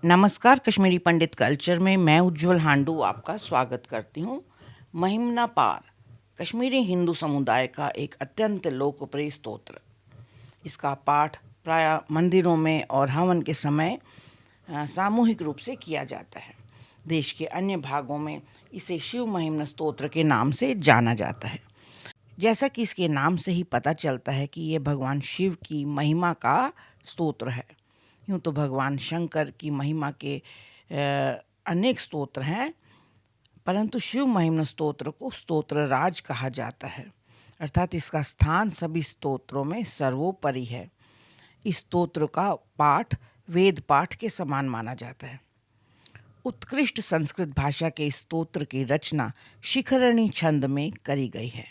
नमस्कार, कश्मीरी पंडित कल्चर में मैं उज्जवल हांडू आपका स्वागत करती हूँ। महिमना पार कश्मीरी हिंदू समुदाय का एक अत्यंत लोकप्रिय स्तोत्र। इसका पाठ प्रायः मंदिरों में और हवन के समय सामूहिक रूप से किया जाता है। देश के अन्य भागों में इसे शिव महिमन स्तोत्र के नाम से जाना जाता है। जैसा कि इसके नाम से ही पता चलता है कि ये भगवान शिव की महिमा का स्तोत्र है। यूँ तो भगवान शंकर की महिमा के अनेक स्तोत्र हैं, परंतु शिव महिमन स्तोत्र को स्तोत्र राज कहा जाता है, अर्थात इसका स्थान सभी स्तोत्रों में सर्वोपरि है। इस स्तोत्र का पाठ वेद पाठ के समान माना जाता है। उत्कृष्ट संस्कृत भाषा के इस स्तोत्र की रचना शिखरणी छंद में करी गई है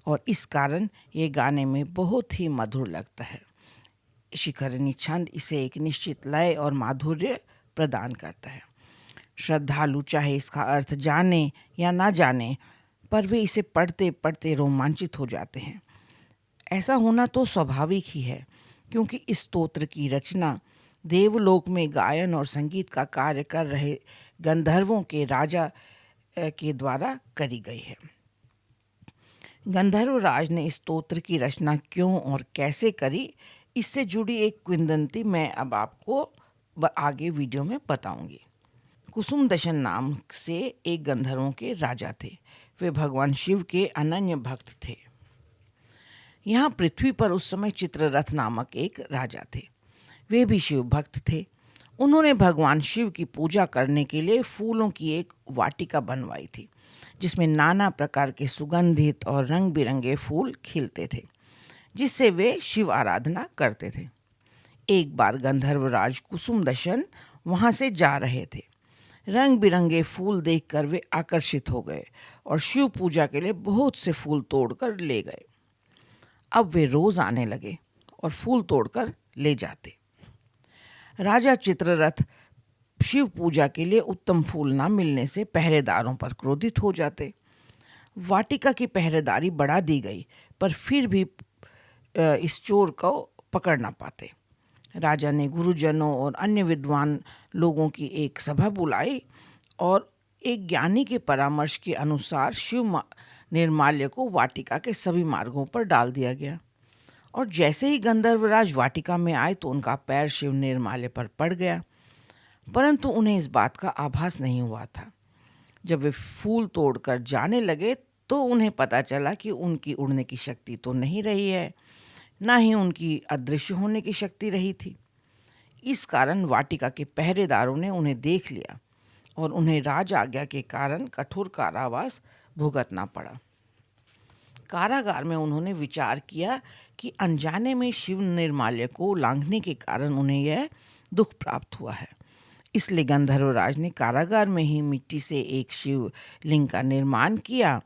और इस कारण ये गाने में बहुत ही मधुर लगता है। शिखरणी छंद इसे एक निश्चित लय और माधुर्य प्रदान करता है। श्रद्धालु चाहे इसका अर्थ जाने या ना जाने, पर वे इसे पढ़ते पढ़ते रोमांचित हो जाते हैं। ऐसा होना तो स्वाभाविक ही है, क्योंकि इस स्तोत्र की रचना देवलोक में गायन और संगीत का कार्य कर रहे गंधर्वों के राजा के द्वारा करी गई है। गंधर्व राज ने इस स्तोत्र की रचना क्यों और कैसे करी, इससे जुड़ी एक किंवदंती मैं अब आपको आगे वीडियो में बताऊंगी। कुसुम दशन नाम से एक गंधर्वों के राजा थे। वे भगवान शिव के अनन्य भक्त थे। यहाँ पृथ्वी पर उस समय चित्ररथ नामक एक राजा थे। वे भी शिव भक्त थे। उन्होंने भगवान शिव की पूजा करने के लिए फूलों की एक वाटिका बनवाई थी, जिसमें नाना प्रकार के सुगंधित और रंग बिरंगे फूल खिलते थे, जिससे वे शिव आराधना करते थे। एक बार गंधर्वराज कुसुम दशन वहाँ से जा रहे थे। रंग बिरंगे फूल देखकर वे आकर्षित हो गए और शिव पूजा के लिए बहुत से फूल तोड़कर ले गए। अब वे रोज आने लगे और फूल तोड़कर ले जाते। राजा चित्ररथ शिव पूजा के लिए उत्तम फूल न मिलने से पहरेदारों पर क्रोधित हो जाते। वाटिका की पहरेदारी बढ़ा दी गई, पर फिर भी इस चोर को पकड़ ना पाते। राजा ने गुरुजनों और अन्य विद्वान लोगों की एक सभा बुलाई और एक ज्ञानी के परामर्श के अनुसार शिव निर्माल्य को वाटिका के सभी मार्गों पर डाल दिया गया। और जैसे ही गंधर्वराज वाटिका में आए तो उनका पैर शिव निर्माल्य पर पड़ गया, परंतु उन्हें इस बात का आभास नहीं हुआ था। जब वे फूल तोड़कर जाने लगे तो उन्हें पता चला कि उनकी उड़ने की शक्ति तो नहीं रही है, ना ही उनकी अदृश्य होने की शक्ति रही थी। इस कारण वाटिका के पहरेदारों ने उन्हें देख लिया और उन्हें राज आज्ञा के कारण कठोर कारावास भुगतना पड़ा। कारागार में उन्होंने विचार किया कि अनजाने में शिव निर्माल्य को लांघने के कारण उन्हें यह दुख प्राप्त हुआ है। इसलिए गंधर्वराज ने कारागार में ही मिट्टी से एक शिव लिंग का निर्माण किया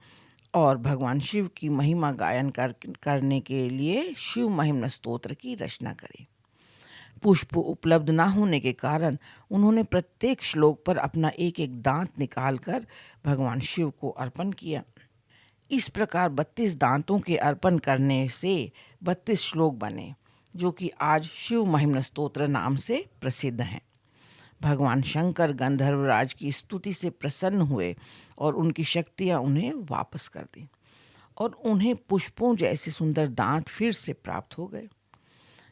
और भगवान शिव की महिमा गायन करने के लिए शिव महिमन स्तोत्र की रचना करी। पुष्प उपलब्ध न होने के कारण उन्होंने प्रत्येक श्लोक पर अपना एक एक दांत निकालकर भगवान शिव को अर्पण किया। इस प्रकार 32 दांतों के अर्पण करने से 32 श्लोक बने, जो कि आज शिव महिमन स्तोत्र नाम से प्रसिद्ध हैं। भगवान शंकर गंधर्वराज की स्तुति से प्रसन्न हुए और उनकी शक्तियाँ उन्हें वापस कर दी और उन्हें पुष्पों जैसे सुंदर दांत फिर से प्राप्त हो गए।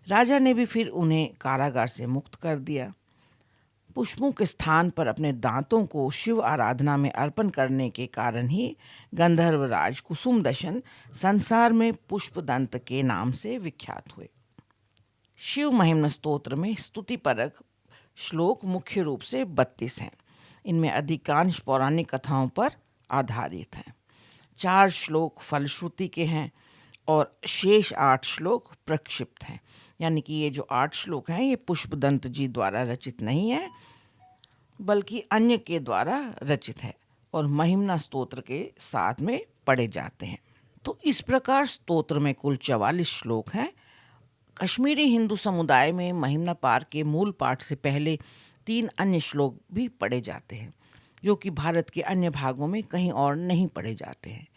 राजा ने भी फिर उन्हें कारागार से मुक्त कर दिया। पुष्पों के स्थान पर अपने दांतों को शिव आराधना में अर्पण करने के कारण ही गंधर्वराज कुसुम दशन संसार में पुष्पदंत के नाम से विख्यात हुए। शिव महिमन स्तोत्र में स्तुतिपरक श्लोक मुख्य रूप से 32 हैं। इनमें अधिकांश पौराणिक कथाओं पर आधारित हैं। 4 श्लोक फलश्रुति के हैं और शेष 8 श्लोक प्रक्षिप्त हैं। यानी कि ये जो 8 श्लोक हैं ये पुष्पदंत जी द्वारा रचित नहीं है, बल्कि अन्य के द्वारा रचित है और महिमना स्तोत्र के साथ में पढ़े जाते हैं। तो इस प्रकार स्तोत्र में कुल 44 श्लोक हैं। कश्मीरी हिंदू समुदाय में महिमना पार के मूल पाठ से पहले 3 अन्य श्लोक भी पढ़े जाते हैं, जो कि भारत के अन्य भागों में कहीं और नहीं पढ़े जाते हैं।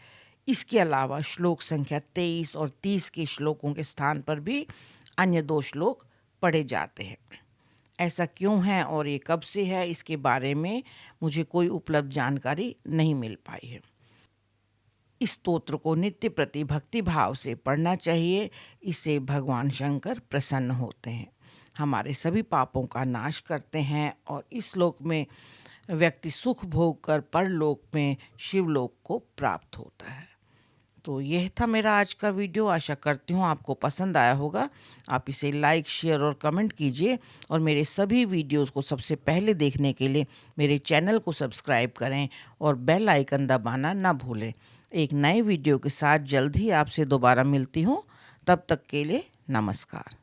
इसके अलावा श्लोक संख्या 23 और 30 के श्लोकों के स्थान पर भी अन्य 2 श्लोक पढ़े जाते हैं। ऐसा क्यों है और ये कब से है, इसके बारे में मुझे कोई उपलब्ध जानकारी नहीं मिल पाई है। इस स्तोत्र को नित्य प्रति भक्ति भाव से पढ़ना चाहिए। इससे भगवान शंकर प्रसन्न होते हैं, हमारे सभी पापों का नाश करते हैं और इस श्लोक में व्यक्ति सुख भोग कर परलोक में शिवलोक को प्राप्त होता है। तो यह था मेरा आज का वीडियो। आशा करती हूँ आपको पसंद आया होगा। आप इसे लाइक, शेयर और कमेंट कीजिए और मेरे सभी वीडियोस को सबसे पहले देखने के लिए मेरे चैनल को सब्सक्राइब करें और बेल आइकन दबाना ना भूलें। एक नए वीडियो के साथ जल्द ही आपसे दोबारा मिलती हूँ। तब तक के लिए नमस्कार।